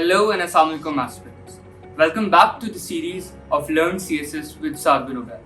Hello and Assalamu alaikum aspirants. Welcome back to the series of Learn CSS with Saad bin Ubaid.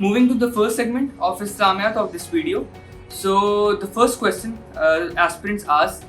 Moving to the first segment of Islamiyat of this video. So the first question aspirants ask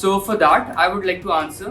So for that I would like to answer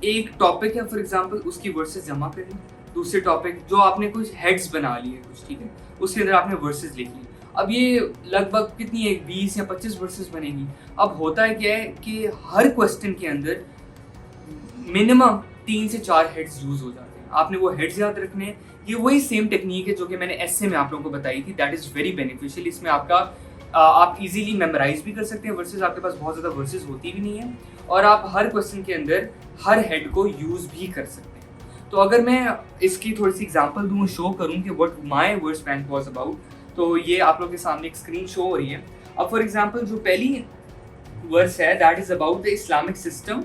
ایک topic ہے for example, اس کی versus جمع کر لی. دوسرے topic جو آپ نے کچھ ہیڈز بنا لیے کچھ, ٹھیک ہے, اس کے اندر آپ نے ورسز لکھ لی. اب یہ لگ بھگ کتنی ہے, 20 یا 25 ورسز بنے گی. اب ہوتا ہے کیا ہے کہ ہر کوشچن کے اندر منیمم 3 سے 4 ہیڈز یوز ہو جاتے ہیں. آپ نے وہ ہیڈز یاد رکھنے ہیں. یہ وہی سیم ٹیکنیک ہے جو کہ میں نے ایسے میں آپ لوگوں کو بتائی تھی. That is very beneficial. اس میں آپ کا آپ ایزیلی میمورائز بھی کر سکتے ہیں ورسز, آپ کے پاس بہت زیادہ ورسز ہوتی بھی نہیں ہیں, اور آپ ہر کوشچن کے اندر ہر ہیڈ کو یوز بھی کر سکتے ہیں. تو اگر میں اس کی تھوڑی سی ایگزامپل دوں, شو کروں کہ what my verse bank was about, تو یہ آپ لوگوں کے سامنے ایک اسکرین شو ہو رہی ہے. اب فار ایگزامپل جو پہلی ورس ہے that is about the Islamic system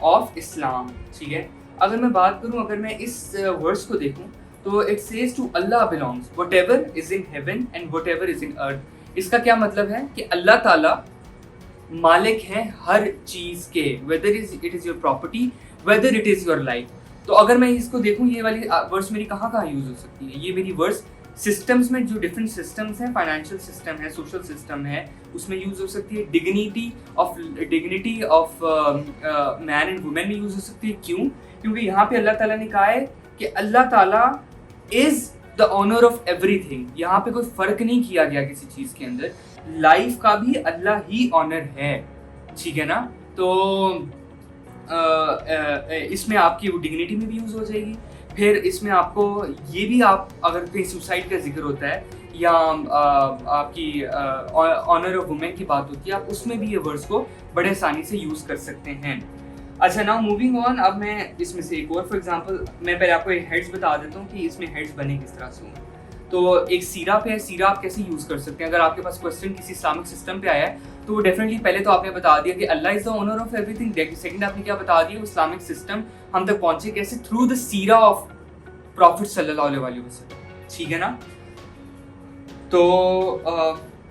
of Islam, ٹھیک ہے. اگر میں بات کروں, اگر میں اس ورس کو دیکھوں تو it says to Allah belongs whatever is in heaven and whatever is in earth. اس کا کیا مطلب ہے کہ اللہ تعالیٰ مالک ہیں ہر چیز کے, whether it is your property, whether it is your life. تو اگر میں اس کو دیکھوں, یہ والی ورس میری کہاں کہاں یوز ہو سکتی ہے؟ یہ میری ورس سسٹمز میں, جو ڈفرینٹ سسٹمز ہیں, فائنینشیل سسٹم ہے, سوشل سسٹم ہے, اس میں یوز ہو سکتی ہے. Dignity of man and women میں یوز ہو سکتی ہے. کیوں؟ کیونکہ یہاں پہ اللہ تعالیٰ نے کہا ہے کہ اللہ تعالیٰ از دا آنر آف ایوری تھنگ. یہاں پہ کوئی فرق نہیں کیا گیا کسی چیز کے اندر. لائف کا بھی اللہ ہی آنر ہے, ٹھیک ہے نا. تو اس میں آپ کی وہ ڈگنیٹی میں بھی یوز ہو جائے گی. پھر اس میں آپ کو یہ بھی, آپ اگر کہیں سوسائڈ کا ذکر ہوتا ہے یا آپ کی آنر آف وومن کی بات ہوتی ہے, آپ اس میں بھی یہ ورڈس کو بڑے آسانی سے یوز کر سکتے ہیں. اچھا, ناؤ موونگ آن. اب میں اس میں سے ایک اور فار ایگزامپل, میں پہلے آپ کو ہیڈز بتا دیتا ہوں کہ اس میں ہیڈز بنے کس طرح سے ہوں. تو ایک سیرا پہ ہے, سیرا آپ کیسے یوز کر سکتے ہیں. اگر آپ کے پاس کوشچن کسی اسلامک سسٹم پہ آیا ہے تو وہ ڈیفینیٹلی پہلے تو آپ نے بتا دیا کہ Allah is the owner of everything. Second آپ نے کیا بتا دیا, وہ اسلامک سسٹم ہم تک پہنچے کیسے, تھرو دا سیرا آف پروفٹ صلی اللہ علیہ وسلم, ٹھیک ہے نا. تو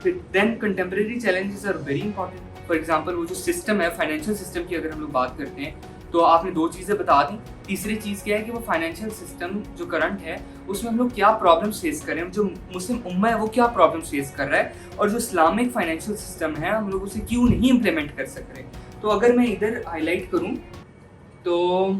then contemporary challenges are very important. For example وہ جو سسٹم ہے فائنینشیل سسٹم کی, اگر ہم لوگ بات کرتے ہیں تو آپ نے 2 چیزیں بتا دیں. تیسری چیز کیا ہے کہ وہ فائنینشیل سسٹم جو کرنٹ ہے اس میں ہم لوگ کیا پرابلمس فیس کر رہے ہیں, جو مسلم امہ ہے وہ کیا پرابلمس فیس کر رہا ہے, اور جو اسلامک فائنینشیل سسٹم ہے ہم لوگ اسے کیوں نہیں امپلیمنٹ کر سک رہے. تو اگر میں ادھر ہائی لائٹ کروں تو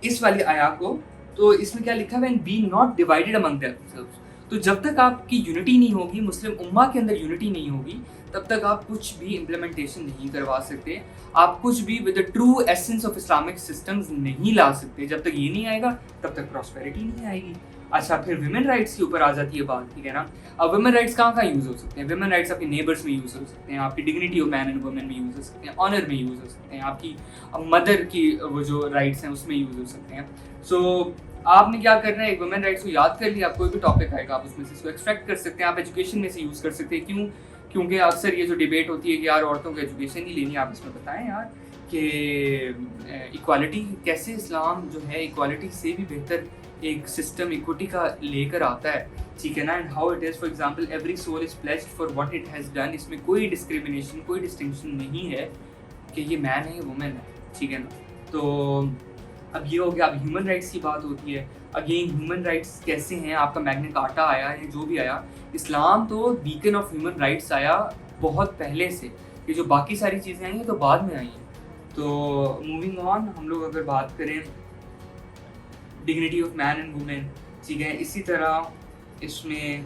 اس والی آیا کو, تو اس میں کیا لکھا ہوا ہے, be not divided among themselves. تو جب تک آپ کی یونٹی نہیں ہوگی, مسلم امہ کے اندر یونٹی نہیں ہوگی, تب تک آپ کچھ بھی امپلیمنٹیشن نہیں کروا سکتے. آپ کچھ بھی with the true essence of Islamic systems نہیں لا سکتے. جب تک یہ نہیں آئے گا تب تک پراسپیرٹی نہیں آئے گی. اچھا, پھر ویمن رائٹس کے اوپر آ جاتی ہے بات, ٹھیک ہے نا. اب ویمن رائٹس کہاں یوز ہو سکتے ہیں؟ ویمن رائٹس آپ کے نیبرس میں یوز ہو سکتے ہیں, آپ کی dignity of man and women میں یوز ہو سکتے ہیں, آنر میں یوز ہو سکتے ہیں, آپ کی مدر کی وہ جو رائٹس ہیں اس میں یوز ہو سکتے ہیں. سو آپ نے کیا کرنا ہے, ایک وومن رائٹس کو یاد کر لیا, آپ کوئی بھی ٹاپک آئے گا آپ اس میں سے اس کو ایکسٹریکٹ کر سکتے ہیں. آپ ایجوکیشن میں سے یوز کر سکتے ہیں. کیوں؟ کیونکہ اکثر یہ جو ڈیبیٹ ہوتی ہے کہ یار عورتوں کو ایجوکیشن ہی لینی, آپ اس میں بتائیں یار کہ ایکوالٹی کیسے اسلام جو ہے ایکوالٹی سے بھی بہتر ایک سسٹم ایکوٹی کا لے کر آتا ہے, ٹھیک ہے نا. And how it is, for example every soul is placed for what it has done. اس میں کوئی ڈسکریمنیشن, کوئی ڈسٹنکشن نہیں ہے کہ یہ مین ہے یا وومن ہے, ٹھیک ہے نا. تو اب یہ ہو گیا. اب ہیومن رائٹس کی بات ہوتی ہے. اگین ہیومن رائٹس کیسے ہیں, آپ کا میگنا کارٹا آیا ہے, جو بھی آیا, اسلام تو بیکن آف ہیومن رائٹس آیا بہت پہلے سے. یہ جو باقی ساری چیزیں آئی ہیں تو بعد میں آئی ہیں. تو موونگ آن, ہم لوگ اگر بات کریں dignity of man and women, ٹھیک ہے. اسی طرح اس میں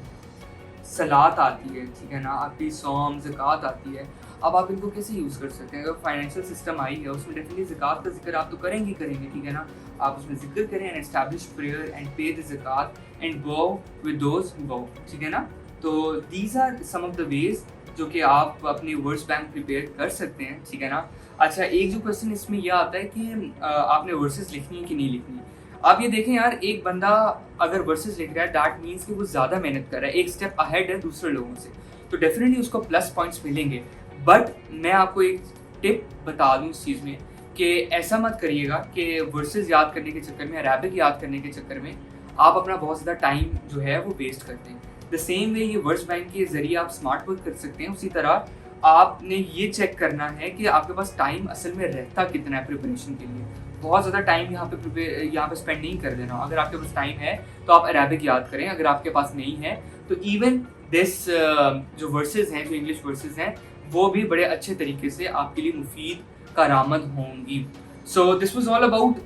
صلاۃ آتی ہے, ٹھیک ہے نا, آپ کی صوم, زکوٰۃ آتی ہے. اب آپ ان کو کیسے یوز کر سکتے ہیں؟ اگر فائنینشیل سسٹم آئی ہے اس میں ڈیفینیٹلی زکوٰۃ کا ذکر آپ تو کریں گے, ٹھیک ہے نا. آپ اس میں ذکر کریں, and establish prayer and pay the زکوٰۃ and go with those go, ٹھیک ہے نا. تو these are some of the ways جو کہ آپ اپنی ورڈس بینک پریپیئر کر سکتے ہیں, ٹھیک ہے نا. اچھا, ایک جو کوشچن اس میں یہ آتا ہے کہ آپ نے ورسز لکھنی ہے کہ نہیں لکھنی. آپ یہ دیکھیں یار, ایک بندہ اگر ورسز لکھ رہا ہے دیٹ مینس کہ وہ زیادہ محنت کر رہا ہے, ایک اسٹیپ اہیڈ ہے دوسرے لوگوں سے, تو ڈیفینیٹلی اس کو پلس پوائنٹس ملیں گے. بٹ میں آپ کو ایک ٹپ بتا دوں اس چیز میں کہ ایسا مت کریے گا کہ ورسز یاد کرنے کے چکر میں, عربک یاد کرنے کے چکر میں آپ اپنا بہت زیادہ ٹائم جو ہے وہ ویسٹ کرتے ہیں. دا سیم وے یہ ورڈس بینک کے ذریعے آپ اسمارٹ ورک کر سکتے ہیں. اسی طرح آپ نے یہ چیک کرنا ہے کہ آپ کے پاس ٹائم اصل میں رہتا کتنا ہے پریپریشن کے لیے. بہت زیادہ ٹائم یہاں پہ اسپینڈ نہیں کر دینا. اگر آپ کے پاس ٹائم ہے تو آپ عربک یاد کریں, اگر آپ کے پاس نہیں ہے تو ایون دس جو ورسز ہیں, جو انگلش ورسز ہیں, وہ بھی بڑے اچھے طریقے سے آپ کے لیے مفید کارآمد ہوں گی. So this was all about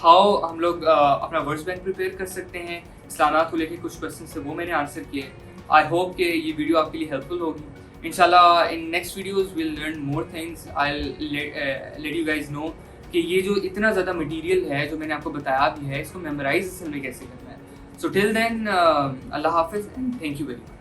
how ہم لوگ اپنا ورڈز بینک پریپیئر کر سکتے ہیں. اسلامات کو لے کے کچھ کوشچنس تھے وہ میں نے آنسر کیے. آئی ہوپ کہ یہ ویڈیو آپ کے لیے ہیلپ فل ہوگی. انشاءاللہ in next videos we'll learn more things. I let you guys know کہ یہ جو اتنا زیادہ مٹیریل ہے جو میں نے آپ کو بتایا بھی ہے اس کو میمورائز اصل میں کیسے کرنا ہے. سو ٹل دین اللہ حافظ and thank you very much.